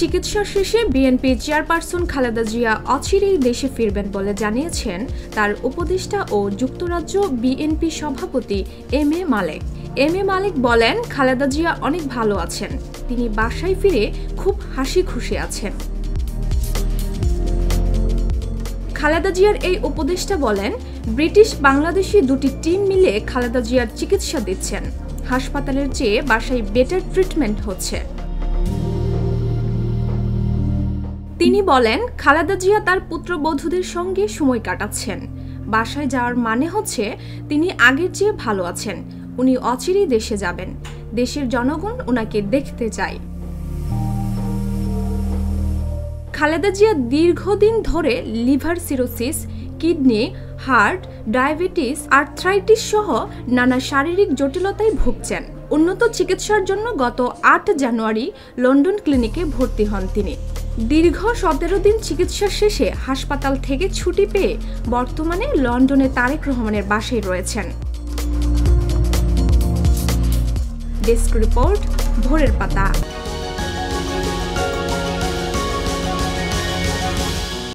চিকিৎসা শেষে BNP chairperson Khaleda Zia অচিরেই দেশে ফিরবেন বলে জানিয়েছেন তার উপদেষ্টা ও যুক্তরাজ্য বিএনপি সভাপতি এম এ মালেক বলেন, খালেদা জিয়া অনেক ভালো আছেন। তিনি বাসায় ফিরে খুব হাসি খুশি আছেন। খালেদা জিয়ার এই উপদেষ্টা বলেন, ব্রিটিশ বাংলাদেশি দুটি টিম মিলে খালেদা জিয়ার চিকিৎসা দিচ্ছেন। হাসপাতালের চেয়ে বাসায় বেটার ট্রিটমেন্ট হচ্ছে। তিনি বলেন, খালেদা জিয়া তার পুত্রবধূদের সঙ্গে সময় কাটাচ্ছেন। বাসায় যাওয়ার মানে হচ্ছে তিনি আগের চেয়ে ভালো আছেন। উনি অচিরেই দেশে যাবেন। দেশের জনগণ ওনাকে দেখতে চায়। খালেদা জিয়া দীর্ঘদিন ধরে liver cirrhosis, kidney, heart, diabetes, arthritis সহ নানা শারীরিক জটিলতায় ভুগছেন। উন্নত চিকিৎসার জন্য গত ৮ জানুয়ারি লন্ডন ক্লিনিকে ভর্তি হন তিনি। দীর্ঘ ১৭ দিন চিকিৎসা শেষে হাসপাতাল থেকে ছুটি পেয়ে বর্তমানে লন্ডনে তারেক রহমানের বাসায় রয়েছেন। ডেস্ক রিপোর্ট, ভোরের পাতা।